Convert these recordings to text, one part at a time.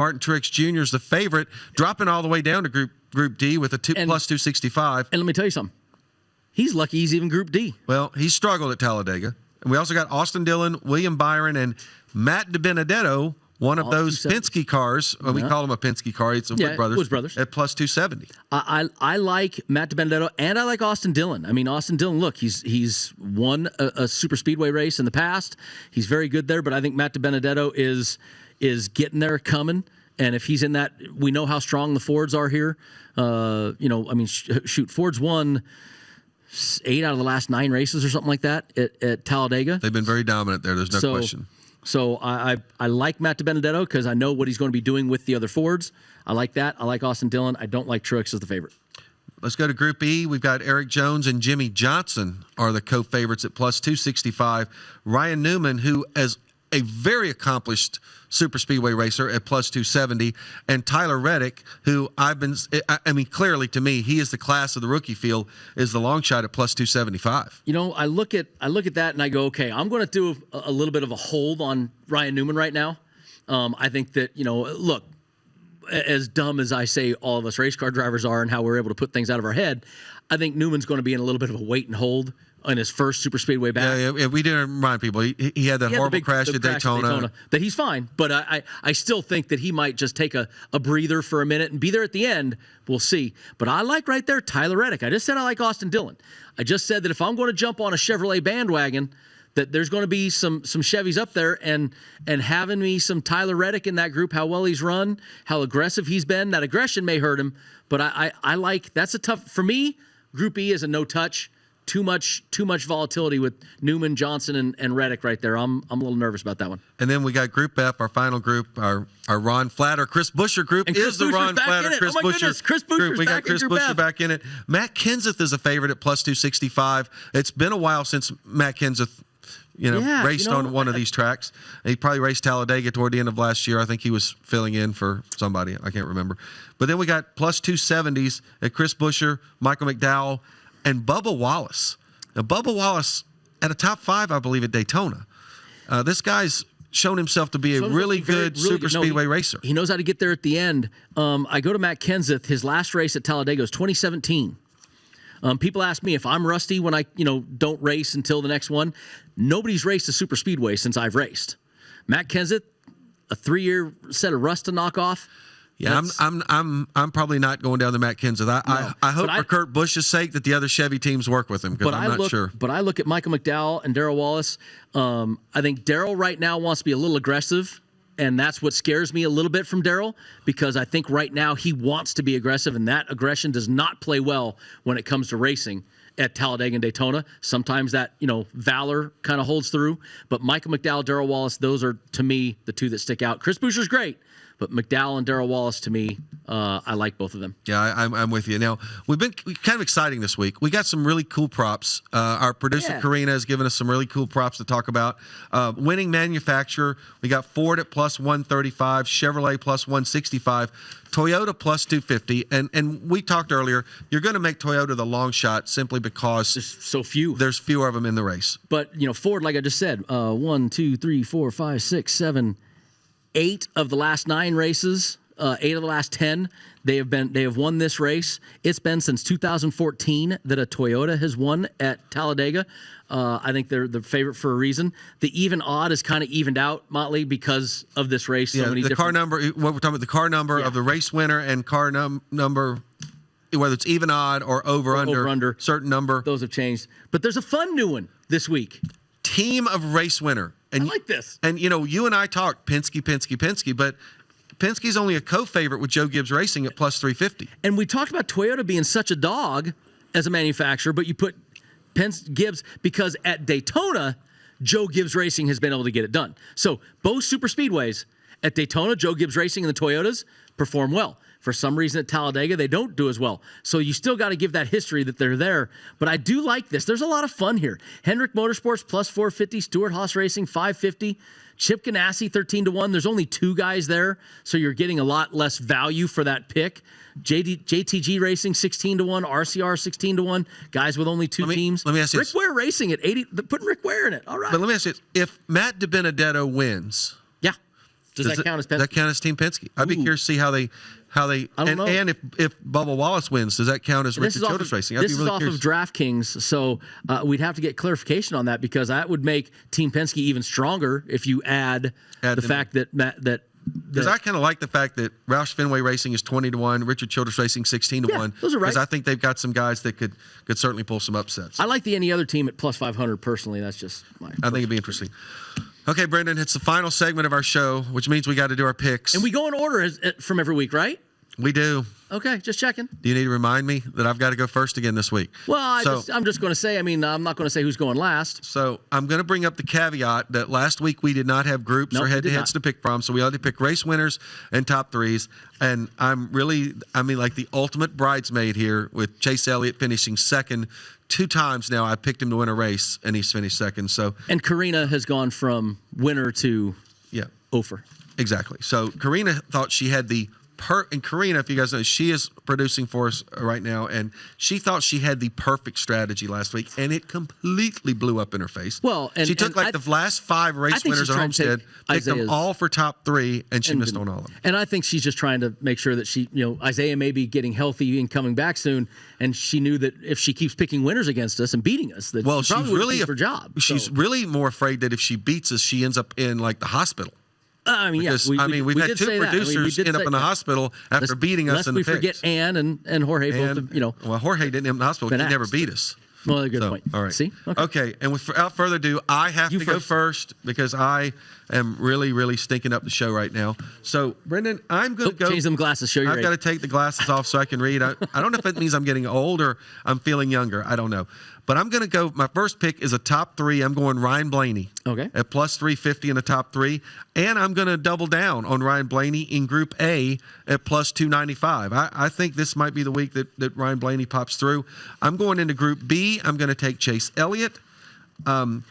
Martin Truex Jr. is the favorite, dropping all the way down to Group D with a plus 265. And let me tell you something. He's lucky he's even Group D. Well, he struggled at Talladega. And we also got Austin Dillon, William Byron, and Matt DiBenedetto, one of those Penske cars. Well, we call him a Penske car. It's the Wood Brothers. At plus 270. I like Matt DiBenedetto, and I like Austin Dillon. I mean, Austin Dillon, look, he's won a super speedway race in the past. He's very good there, but I think Matt DiBenedetto is getting there, coming. And if he's in that, we know how strong the Fords are here. Ford's won 8 out of the last 9 races or something like that at Talladega. They've been very dominant there. There's no question. So I like Matt DiBenedetto because I know what he's going to be doing with the other Fords. I like that. I like Austin Dillon. I don't like Truex as the favorite. Let's go to Group E. We've got Eric Jones and Jimmy Johnson are the co-favorites at plus 265. Ryan Newman, who is a very accomplished super speedway racer, at plus 270, and Tyler Reddick, who clearly to me, he is the class of the rookie field, is the long shot at plus 275. I look at that and I go, okay, I'm going to do a little bit of a hold on Ryan Newman right now. I think that, look, as dumb as I say all of us race car drivers are and how we're able to put things out of our head, I think Newman's going to be in a little bit of a wait and hold on his first super speedway back. Yeah, we didn't remind people. He had that horrible crash at Daytona. That he's fine, but I still think that he might just take a breather for a minute and be there at the end. We'll see. But I like right there Tyler Reddick. I just said I like Austin Dillon. I just said that if I'm going to jump on a Chevrolet bandwagon, that there's going to be some Chevys up there, and having me some Tyler Reddick in that group, how well he's run, how aggressive he's been. That aggression may hurt him, but I like, that's a tough, for me, Group E is a no touch. Too much volatility with Newman, Johnson, and Reddick right there. I'm a little nervous about that one. And then we got Group F, our final group, our Ron Flatter, Chris Buescher group. And Chris Buescher's Ron Flatter, Chris Buescher. Chris Buescher's we got Chris Buescher back in it. Matt Kenseth is a favorite at plus 265. It's been a while since Matt Kenseth raced on one of these tracks. He probably raced Talladega toward the end of last year. I think he was filling in for somebody. I can't remember. But then we got plus 270s at Chris Buescher, Michael McDowell, and Bubba Wallace. Now, Bubba Wallace at a top 5, I believe, at Daytona. This guy's shown himself to be a really good super speedway racer. He knows how to get there at the end. I go to Matt Kenseth. His last race at Talladega was 2017. People ask me if I'm rusty when I don't race until the next one. Nobody's raced a super speedway since I've raced. Matt Kenseth, a 3-year set of rust to knock off. Yeah, I'm probably not going down the Matt Kenseth. I hope for Kurt Busch's sake that the other Chevy teams work with him, because I'm not sure. But I look at Michael McDowell and Darrell Wallace. I think Darrell right now wants to be a little aggressive, and that's what scares me a little bit from Darrell, because I think right now he wants to be aggressive, and that aggression does not play well when it comes to racing at Talladega and Daytona. Sometimes that, valor kind of holds through. But Michael McDowell, Darrell Wallace, those are, to me, the two that stick out. Chris Buescher's great. But McDowell and Darrell Wallace, to me, I like both of them. Yeah, I'm with you. Now, we've been kind of exciting this week. We got some really cool props. Our producer, Karina, has given us some really cool props to talk about. Winning manufacturer, we got Ford at plus 135, Chevrolet plus 165, Toyota plus 250. And we talked earlier, you're going to make Toyota the long shot simply because there's so few. There's fewer of them in the race. But, Ford, like I just said, 1, 2, 3, 4, 5, 6, 7, 8 of the last 9 races, 8 of the last 10, they have won this race. It's been since 2014 that a Toyota has won at Talladega. I think they're the favorite for a reason. The even odd is kind of evened out, Motley, because of this race. Yeah, the car number. What we're talking about, the car number of the race winner and car number, whether it's even odd or over under certain number. Those have changed. But there's a fun new one this week. Team of race winner. And, I like this. And, you and I talked Penske, but Penske's only a co-favorite with Joe Gibbs Racing at plus 350. And we talked about Toyota being such a dog as a manufacturer, but you put Gibbs because at Daytona, Joe Gibbs Racing has been able to get it done. So both super speedways, at Daytona, Joe Gibbs Racing and the Toyotas perform well. For some reason at Talladega, they don't do as well. So you still got to give that history that they're there. But I do like this. There's a lot of fun here. Hendrick Motorsports plus 450, Stewart Haas Racing 550, Chip Ganassi 13-1. There's only 2 guys there, so you're getting a lot less value for that pick. JTG Racing 16-1, RCR 16-1. Guys with only 2 teams. Let me ask you Rick Ware Racing at 80. Putting Rick Ware in it. All right. But let me ask you, if Matt DiBenedetto wins, Does that count as Penske? Does that count as Team Penske? I'd be curious to see how they I don't know. And if Bubba Wallace wins, does that count as Richard Childress Racing? This is off of DraftKings, so we'd have to get clarification on that because that would make Team Penske even stronger if you add the fact that because I kind of like the fact that Roush Fenway Racing is 20-1, Richard Childress Racing 16-1. Those are right. Because I think they've got some guys that could certainly pull some upsets. I like the any other team at plus 500 personally. That's just my. I think it'd be interesting. Okay, Brendan, it's the final segment of our show, which means we got to do our picks. And we go in order from every week, right? We do. Okay, just checking. Do you need to remind me that I've got to go first again this week? Well, I'm just going to say, I'm not going to say who's going last. So I'm going to bring up the caveat that last week we did not have groups or head-to-heads to pick from, so we had to pick race winners and top threes. And I'm like the ultimate bridesmaid here with Chase Elliott finishing second 2 times now. I picked him to win a race, and he's finished second. And Karina has gone from winner to Ofer. Exactly. So Karina thought she had and Karina, if you guys know, she is producing for us right now, and she thought she had the perfect strategy last week, and it completely blew up in her face. Well, and she took the last 5 race winners at Homestead, picked them all for top 3, and she missed on all of them. And I think she's just trying to make sure that Isaiah may be getting healthy and coming back soon, and she knew that if she keeps picking winners against us and beating us, that she probably would keep her job. She's really more afraid that if she beats us, she ends up in the hospital. We've had 2 producers end up in the hospital after beating us in the picks. Lest we forget Ann and Jorge both. Well, Jorge didn't end up in the hospital. He never beat us. Well, good point. All right. See? Okay. And without further ado, I have to go first because I am really, really stinking up the show right now. So, Brendan, I'm going to go. Change them glasses. Show you. I've got to take the glasses off so I can read. I don't know if that means I'm getting old or I'm feeling younger. I don't know. But I'm going to go. My first pick is a top 3. I'm going Ryan Blaney. Okay. At plus 350 in the top 3. And I'm going to double down on Ryan Blaney in Group A at plus 295. I think this might be the week that Ryan Blaney pops through. I'm going into Group B. I'm going to take Chase Elliott.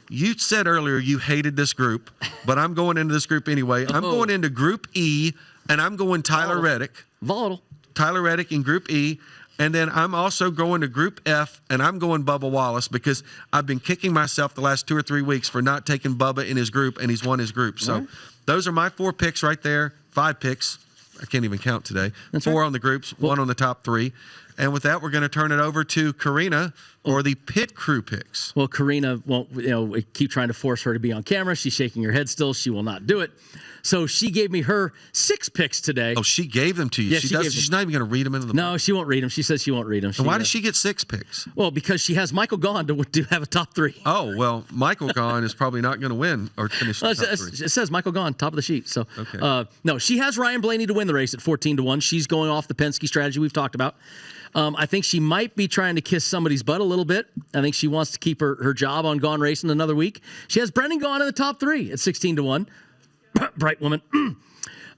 You said earlier you hated this group, but I'm going into this group anyway. I'm going into Group E, and I'm going Tyler Reddick. Volatile. Tyler Reddick in Group E. And then I'm also going to Group F, and I'm going Bubba Wallace because I've been kicking myself the last 2 or 3 weeks for not taking Bubba in his group, and he's won his group. So those are my 4 picks right there, 5 picks. I can't even count today. That's 4 on the groups, 1 on the top 3. And with that, we're going to turn it over to Karina for the pit crew picks. Well, Karina won't, we keep trying to force her to be on camera. She's shaking her head still. She will not do it. So she gave me her 6 picks today. Oh, she gave them to you. Yeah, she's not even going to read them into the book. No, she won't read them. She says she won't read them. And why does she get 6 picks? Well, because she has Michael Gaughan to have a top 3. Oh, well, Michael Gaughan is probably not going to win or finish the top 3. It says Michael Gaughan, top of the sheet. So, no, she has Ryan Blaney to win the race at 14-1. She's going off the Penske strategy we've talked about. I think she might be trying to kiss somebody's butt a little bit. I think she wants to keep her job on Gaughan Racing another week. She has Brendan Gaughan in the top 3 at 16-1. Bright woman.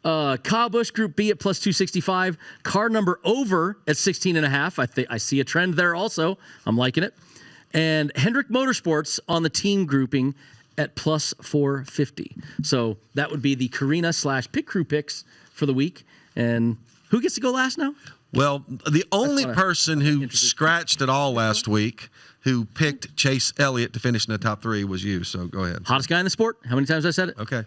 Kyle Busch Group B at plus 265. Car number over at 16.5. I see a trend there also. I'm liking it. And Hendrick Motorsports on the team grouping at plus 450. So that would be the Karina / pit crew picks for the week. And who gets to go last now? Well, the only person who scratched it all last week who picked Chase Elliott to finish in the top 3 was you, so go ahead. Hottest guy in the sport? How many times I said it? Okay.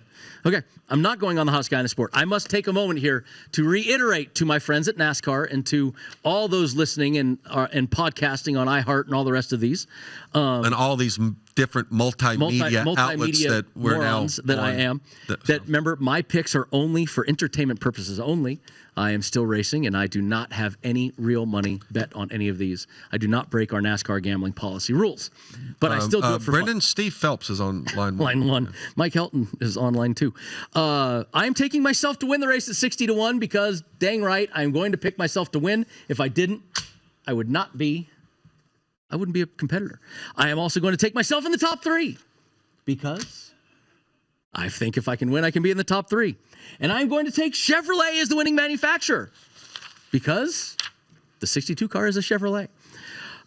I'm not going on the hottest guy in the sport. I must take a moment here to reiterate to my friends at NASCAR and to all those listening and podcasting on iHeart and all the rest of these. And all these different multimedia outlets that we're now that I am. Remember, my picks are only for entertainment purposes only. I am still racing, and I do not have any real money bet on any of these. I do not break our NASCAR gambling policy rules, but I still do it for Brendan fun. Steve Phelps is on line 1. Line 1. Mike Helton is on line 2. I am taking myself to win the race at 60-1 because, dang right, I'm going to pick myself to win. If I didn't, I wouldn't be a competitor. I am also going to take myself in the top 3 because I think if I can win, I can be in the top 3. And I'm going to take Chevrolet as the winning manufacturer because the 62 car is a Chevrolet.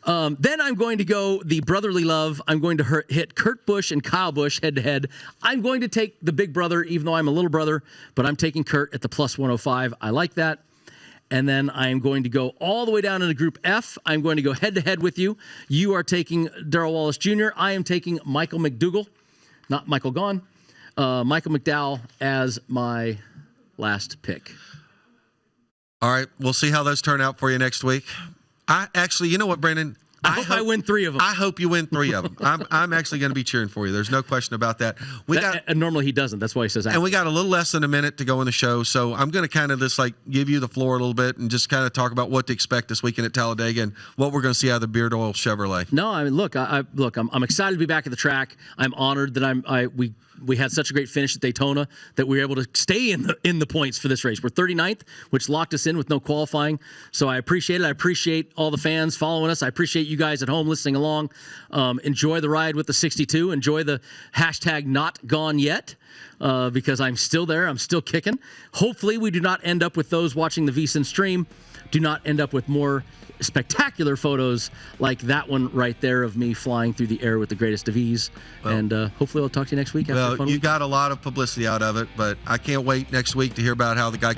Then I'm going to go the brotherly love. I'm going to hit Kurt Busch and Kyle Busch head-to-head. I'm going to take the big brother, even though I'm a little brother, but I'm taking Kurt at the plus 105. I like that. And then I'm going to go all the way down into Group F. I'm going to go head-to-head with you. You are taking Darrell Wallace Jr. I am taking Michael McDougall, not Michael Gaughan. Michael McDowell as my last pick. All right, we'll see how those turn out for you next week. You know what, Brendan? I hope I win 3 of them. I hope you win 3 of them. I'm actually going to be cheering for you. There's no question about that. And normally he doesn't. That's why he says. And we got a little less than a minute to go in the show, so I'm going to kind of just give you the floor a little bit and just kind of talk about what to expect this weekend at Talladega and what we're going to see out of the Beard Oil Chevrolet. No, I mean, look, I'm excited to be back at the track. I'm honored that we had such a great finish at Daytona that we were able to stay in the points for this race. We're 39th, which locked us in with no qualifying. So I appreciate it. I appreciate all the fans following us. I appreciate you guys at home listening along. Enjoy the ride with the 62. Enjoy the hashtag not gone yet, because I'm still there. I'm still kicking. Hopefully we do not end up with those watching the VSiN stream. Do not end up with more spectacular photos like that one right there of me flying through the air with the greatest of ease. And hopefully I'll talk to you next week. You got a lot of publicity out of it, but I can't wait next week to hear about how the Geico